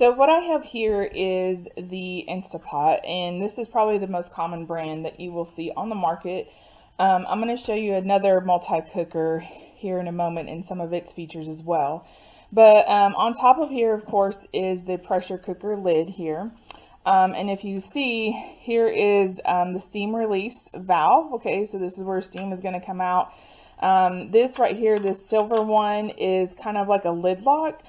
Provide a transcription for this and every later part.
So what I have here is the Instapot, and this is probably the most common brand that you will see on the market. I'm going to show you another multi-cooker here in a moment and some of its features as well. But on top of here, of course, is the pressure cooker lid here. And if you see, here is the steam release valve. Okay, so this is where steam is going to come out. This right here, this silver one, is kind of like a lid lock.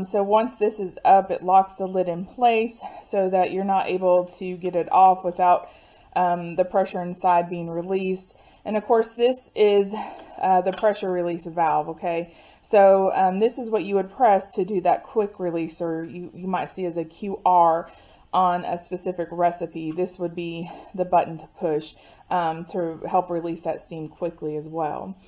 So once this is up, it locks the lid in place so that you're not able to get it off without the pressure inside being released. And of course, this is the pressure release valve, okay? So this is what you would press to do that quick release, or you might see as a QR on a specific recipe. This would be the button to push to help release that steam quickly as well.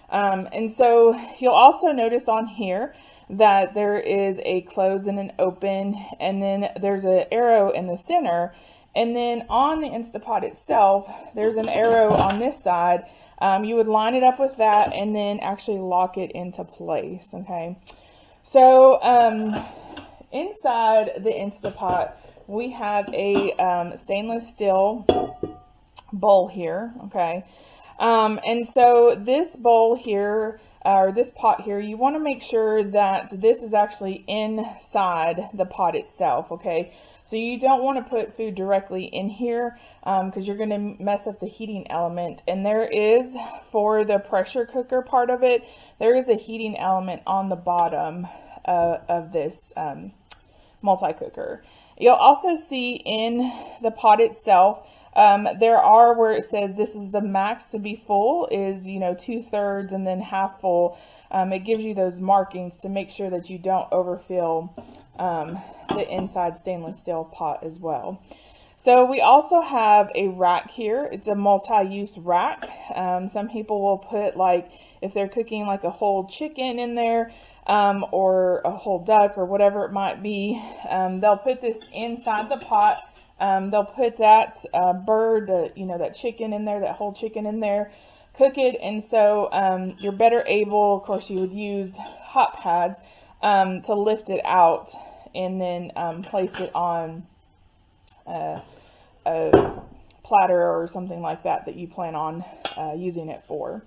And so you'll also notice on here that there is a close and an open, and then there's an arrow in the center, and then on the Instapot itself there's an arrow on this side. You would line it up with that and then actually lock it into place. Okay, so inside the Instapot we have a stainless steel bowl here. Okay, and so this bowl here, or this pot here, you want to make sure that this is actually inside the pot itself. Okay, so you don't want to put food directly in here because you're going to mess up the heating element. And there is, for the pressure cooker part of it, there is a heating element on the bottom of this multi-cooker. You'll also see in the pot itself, there are where it says this is the max to be full is, 2/3 and then half full. It gives you those markings to make sure that you don't overfill the inside stainless steel pot as well. So we also have a rack here. It's a multi-use rack. Some people will put, like, if they're cooking like a whole chicken in there, or a whole duck or whatever it might be, they'll put this inside the pot. They'll put that bird, that chicken in there, that whole chicken in there, cook it. And so you're better able, of course you would use hot pads to lift it out and then place it on a platter or something like that that you plan on using it for.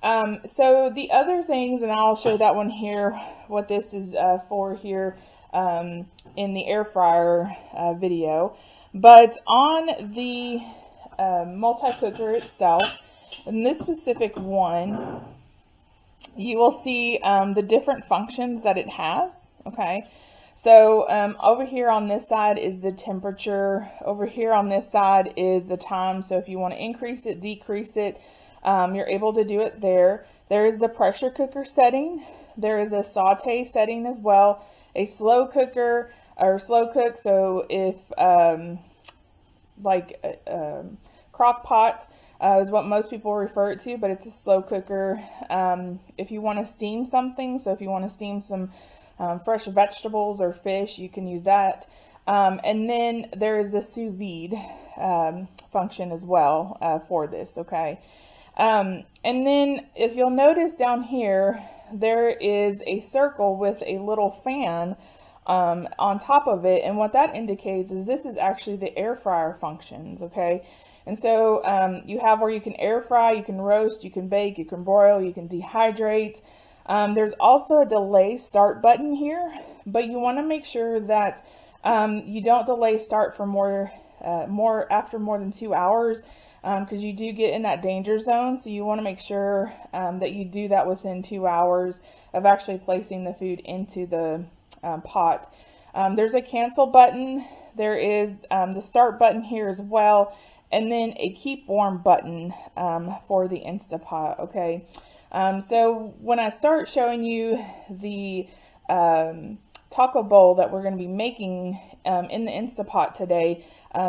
So the other things, and I'll show that one here, what this is for here in the air fryer video. But on the multi-cooker itself, in this specific one, you will see the different functions that it has. Okay, so over here on this side is the temperature. Over here on this side is the time. So if you want to increase it, decrease it, you're able to do it there. There is the pressure cooker setting. There is a saute setting as well. A slow cooker or slow cook. So if crock pot is what most people refer it to, but it's a slow cooker. If you want to steam something, so if you want to steam some fresh vegetables or fish, you can use that. And then there is the sous vide function as well for this. Okay. And then if you'll notice down here, there is a circle with a little fan on top of it, and what that indicates is this is actually the air fryer functions. Okay, and so you have where you can air fry, you can roast, you can bake, you can broil, you can dehydrate. There's also a delay start button here, but you want to make sure that you don't delay start for more after more than 2 hours, because you do get in that danger zone. So you want to make sure that you do that within 2 hours of actually placing the food into the pot. There's a cancel button. There is the start button here as well, and then a keep warm button for the Instapot. Okay, so when I start showing you the taco bowl that we're going to be making in the Instapot today,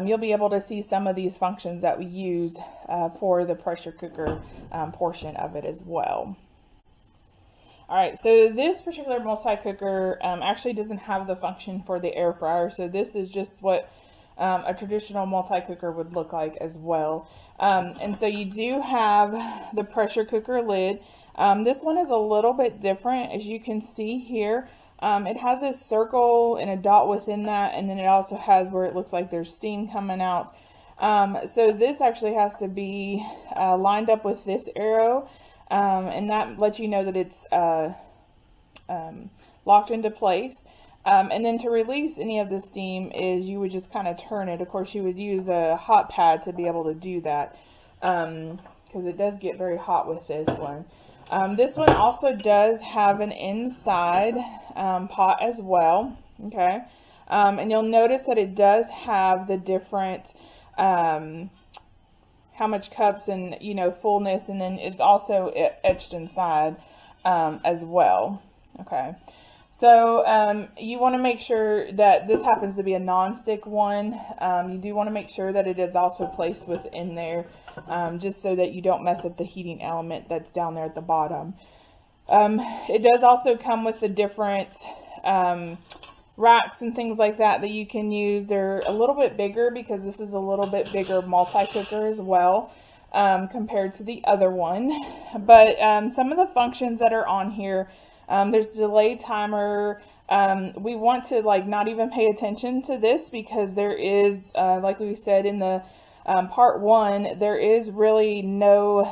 you'll be able to see some of these functions that we use for the pressure cooker portion of it as well. Alright, so this particular multi-cooker actually doesn't have the function for the air fryer, so this is just what a traditional multi-cooker would look like as well. And so you do have the pressure cooker lid. This one is a little bit different, as you can see here. It has a circle and a dot within that, and then it also has where it looks like there's steam coming out. So this actually has to be lined up with this arrow, and that lets you know that it's locked into place. And then to release any of the steam is you would just kind of turn it. Of course, you would use a hot pad to be able to do that, because it does get very hot with this one. This one also does have an inside pot as well, okay? And you'll notice that it does have the different how much cups and, you know, fullness, and then it's also etched inside as well, okay? So you want to make sure that this happens to be a non-stick one. You do want to make sure that it is also placed within there, just so that you don't mess up the heating element that's down there at the bottom. It does also come with the different racks and things like that that you can use. They're a little bit bigger because this is a little bit bigger multi-cooker as well, compared to the other one. But some of the functions that are on here, there's delay timer. We want to not even pay attention to this because there is, like we said in the part 1, there is really no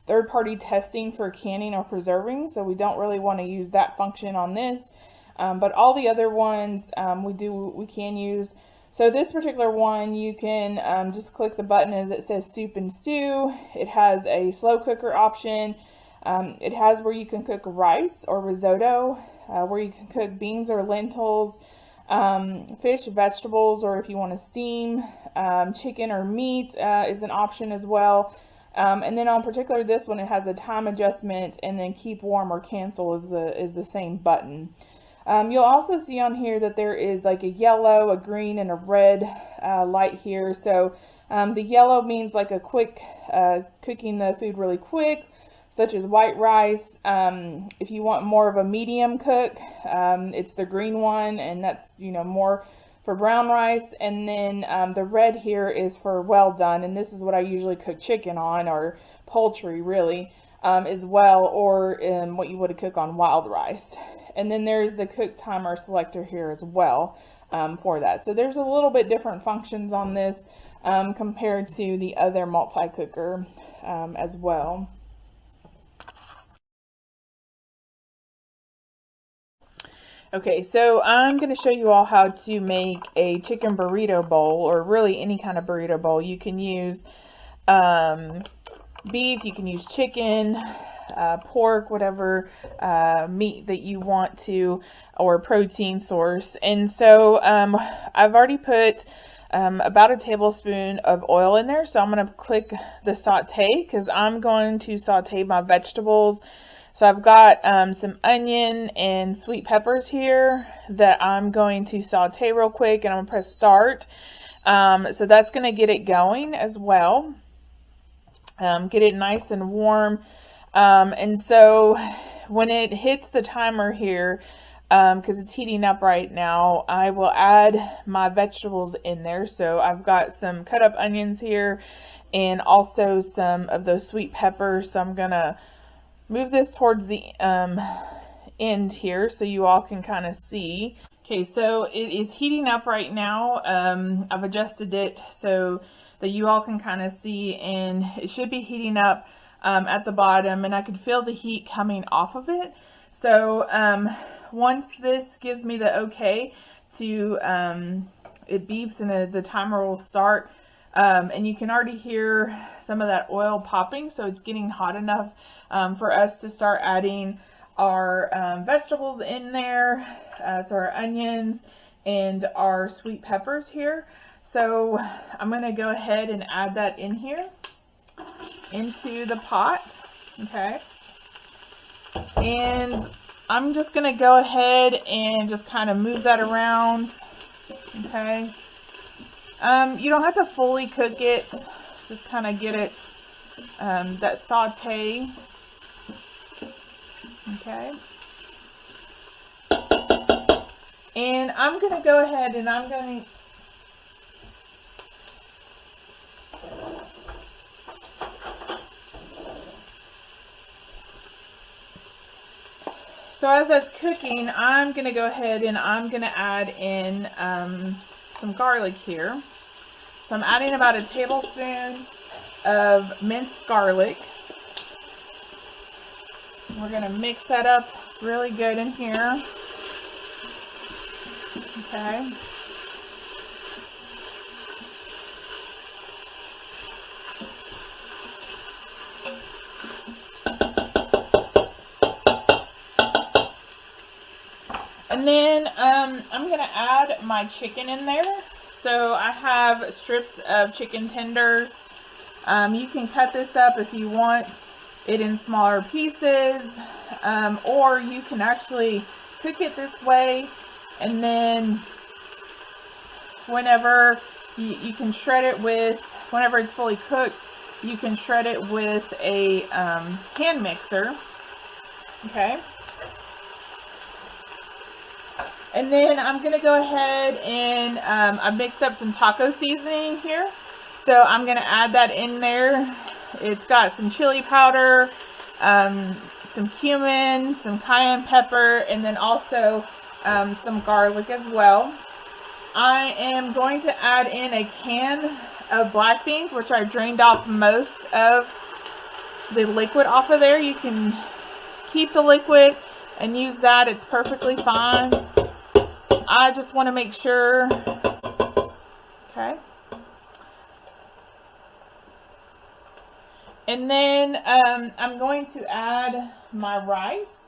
third-party testing for canning or preserving, so we don't really want to use that function on this. But all the other ones we can use. So this particular one, you can just click the button as it says soup and stew. It has a slow cooker option. It has where you can cook rice or risotto, where you can cook beans or lentils, fish, vegetables, or if you want to steam, chicken or meat is an option as well. And then on particular this one, it has a time adjustment, and then keep warm or cancel is the same button. You'll also see on here that there is like a yellow, a green, and a red light here. So the yellow means like a quick cooking the food really quick, such as white rice. If you want more of a medium cook, it's the green one, and that's, you know, more for brown rice. And then the red here is for well done, and this is what I usually cook chicken on, or poultry really, as well, or what you would cook on wild rice. And then there's the cook timer selector here as well for that. So there's a little bit different functions on this compared to the other multi-cooker as well. Okay, so I'm going to show you all how to make a chicken burrito bowl, or really any kind of burrito bowl. You can use beef, you can use chicken, pork, whatever meat that you want to, or protein source. And so I've already put about a tablespoon of oil in there, so I'm going to click the saute because I'm going to saute my vegetables. So I've got some onion and sweet peppers here that I'm going to saute real quick, and I'm going to press start. So that's going to get it going as well. Get it nice and warm. And so when it hits the timer here, because it's heating up right now, I will add my vegetables in there. So I've got some cut up onions here and also some of those sweet peppers. So I'm going to move this towards the end here so you all can kind of see. Okay, so it is heating up right now. I've adjusted it so that you all can kind of see, and it should be heating up at the bottom, and I can feel the heat coming off of it. So once this gives me the okay to, it beeps and the timer will start. And you can already hear some of that oil popping, so it's getting hot enough for us to start adding our vegetables in there, so our onions and our sweet peppers here. So I'm going to go ahead and add that in here into the pot, okay? And I'm just going to go ahead and just kind of move that around, okay? You don't have to fully cook it, just kind of get it, that saute, okay? And I'm going to go ahead and I'm going to So as that's cooking, I'm going to go ahead and I'm going to add in some garlic here. So I'm adding about a tablespoon of minced garlic. We're going to mix that up really good in here. Okay. And then I'm going to add my chicken in there. So I have strips of chicken tenders. You can cut this up if you want it in smaller pieces, or you can actually cook it this way, and then whenever you can shred it with, whenever it's fully cooked, you can shred it with a hand mixer. Okay. And then I'm going to go ahead and I mixed up some taco seasoning here. So I'm going to add that in there. It's got some chili powder, some cumin, some cayenne pepper, and then also some garlic as well. I am going to add in a can of black beans, which I drained off most of the liquid off of there. You can keep the liquid and use that. It's perfectly fine. I just want to make sure. Okay. And then I'm going to add my rice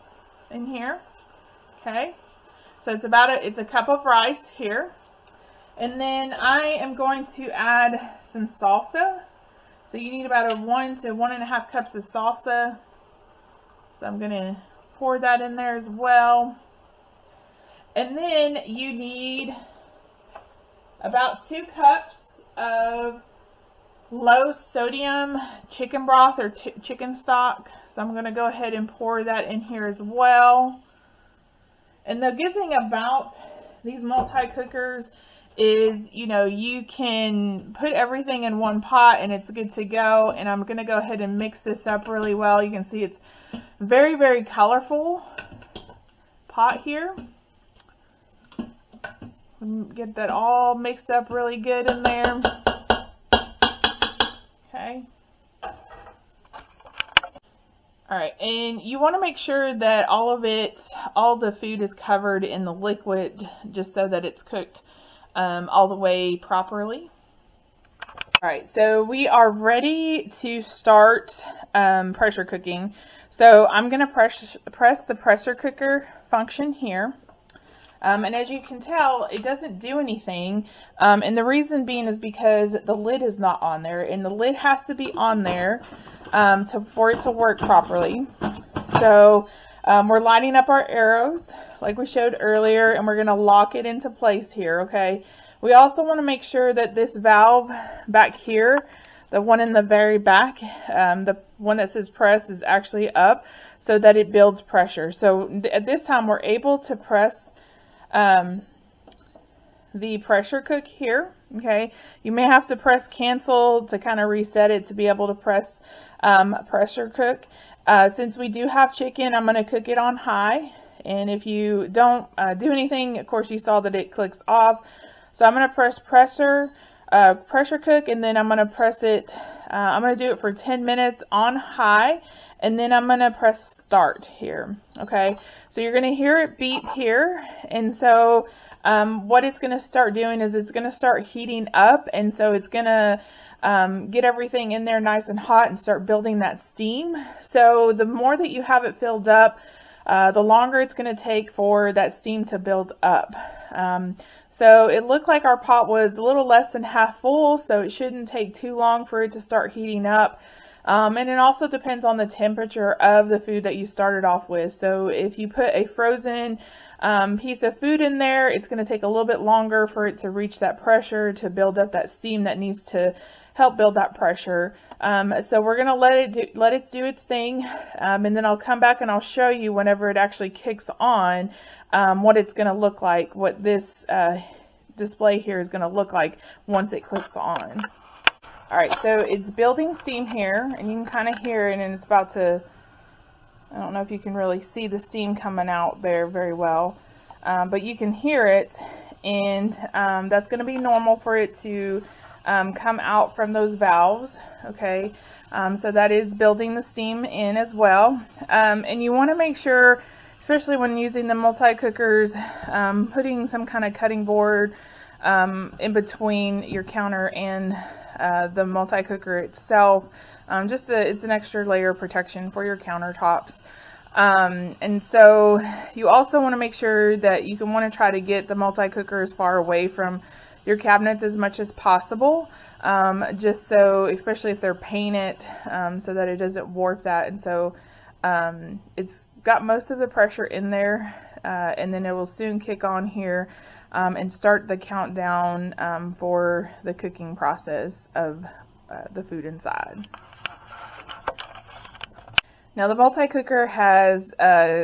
in here. Okay. So it's it's a cup of rice here. And then I am going to add some salsa. So you need about 1 to 1.5 cups of salsa. So I'm going to pour that in there as well. And then you need about 2 cups of low sodium chicken broth or chicken stock. So I'm going to go ahead and pour that in here as well. And the good thing about these multi-cookers is, you know, you can put everything in one pot and it's good to go. And I'm going to go ahead and mix this up really well. You can see it's very, very colorful pot here. Get that all mixed up really good in there. Okay. Alright, and you want to make sure that all the food is covered in the liquid, just so that it's cooked all the way properly. Alright, so we are ready to start pressure cooking. So I'm going to press the pressure cooker function here. And as you can tell, it doesn't do anything. And the reason being is because the lid is not on there. And the lid has to be on there for it to work properly. So we're lining up our arrows like we showed earlier. And we're going to lock it into place here, okay? We also want to make sure that this valve back here, the one in the very back, the one that says press, is actually up so that it builds pressure. So at this time, we're able to press the pressure cook here. Okay, you may have to press cancel to kind of reset it to be able to press pressure cook. Since we do have chicken, I'm going to cook it on high, and if you don't do anything, of course you saw that it clicks off. So I'm going to press pressure cook, and then I'm going to press it, I'm going to do it for 10 minutes on high, and then I'm going to press start here. Okay, so you're going to hear it beep here. And so what it's going to start doing is it's going to start heating up. And so it's going to get everything in there nice and hot and start building that steam. So the more that you have it filled up, the longer it's going to take for that steam to build up. So it looked like our pot was a little less than half full, so it shouldn't take too long for it to start heating up. And it also depends on the temperature of the food that you started off with. So if you put a frozen piece of food in there, it's going to take a little bit longer for it to reach that pressure to build up that steam that needs to help build that pressure. So we're going to let it do its thing, and then I'll come back and I'll show you whenever it actually kicks on what it's going to look like, what this display here is going to look like once it clicks on. Alright, so it's building steam here, and you can kind of hear it, and it's about to I don't know if you can really see the steam coming out there very well, but you can hear it, and that's going to be normal for it to come out from those valves, okay? So that is building the steam in as well. And you want to make sure, especially when using the multi-cookers, putting some kind of cutting board in between your counter and the multi-cooker itself. It's an extra layer of protection for your countertops. And so you also want to make sure that you can want to try to get the multi-cooker as far away from your cabinets as much as possible. Just so, especially if they're painted, so that it doesn't warp that. And so it's got most of the pressure in there, and then it will soon kick on here and start the countdown for the cooking process of the food inside. Now the multi-cooker has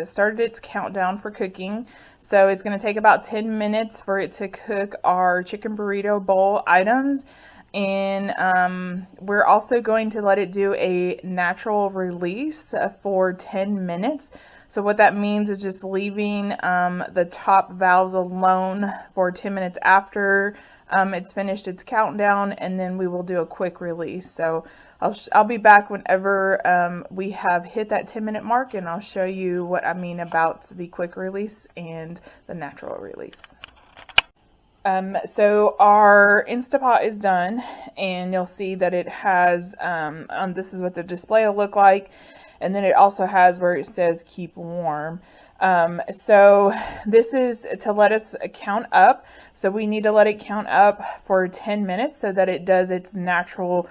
started its countdown for cooking, so it's going to take about 10 minutes for it to cook our chicken burrito bowl items, and we're also going to let it do a natural release for 10 minutes. So what that means is just leaving the top valves alone for 10 minutes after it's finished its countdown, and then we will do a quick release. So I'll be back whenever we have hit that 10-minute mark, and I'll show you what I mean about the quick release and the natural release. So our Instapot is done, and you'll see that it has, this is what the display will look like, and then it also has where it says keep warm. So this is to let us count up. So we need to let it count up for 10 minutes so that it does its natural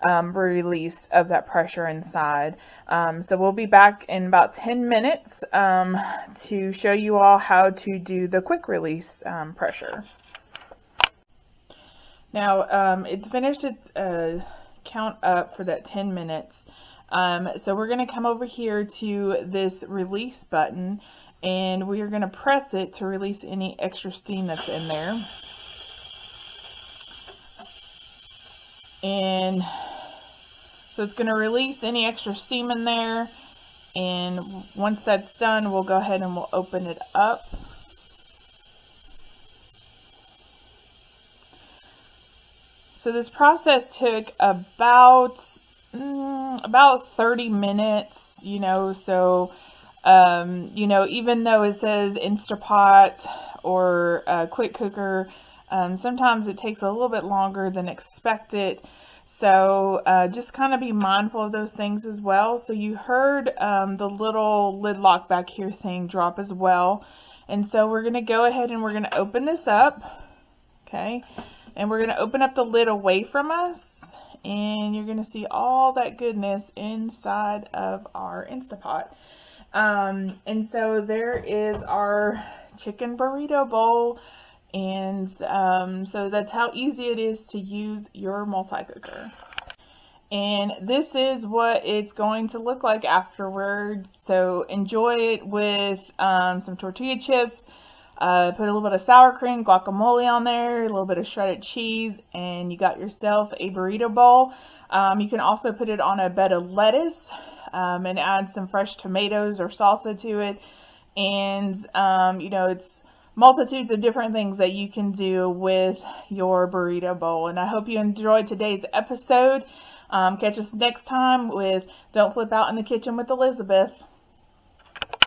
release of that pressure inside. So we'll be back in about 10 minutes to show you all how to do the quick release pressure. Now it's finished its count up for that 10 minutes. So we're going to come over here to this release button, and we are going to press it to release any extra steam that's in there. And so it's going to release any extra steam in there, and once that's done, we'll go ahead and we'll open it up. So this process took about 30 minutes, so, even though it says Instapot or quick cooker, sometimes it takes a little bit longer than expected. So just kind of be mindful of those things as well. So you heard the little lid lock back here thing drop as well. And so we're going to go ahead and we're going to open this up. Okay. And we're going to open up the lid away from us. And you're going to see all that goodness inside of our Instapot. And so there is our chicken burrito bowl. And so that's how easy it is to use your multi-cooker. And this is what it's going to look like afterwards. So enjoy it with some tortilla chips. Put a little bit of sour cream, guacamole on there, a little bit of shredded cheese, and you got yourself a burrito bowl. You can also put it on a bed of lettuce and add some fresh tomatoes or salsa to it. And, it's multitudes of different things that you can do with your burrito bowl. And I hope you enjoyed today's episode. Catch us next time with Don't Flip Out in the Kitchen with Elizabeth.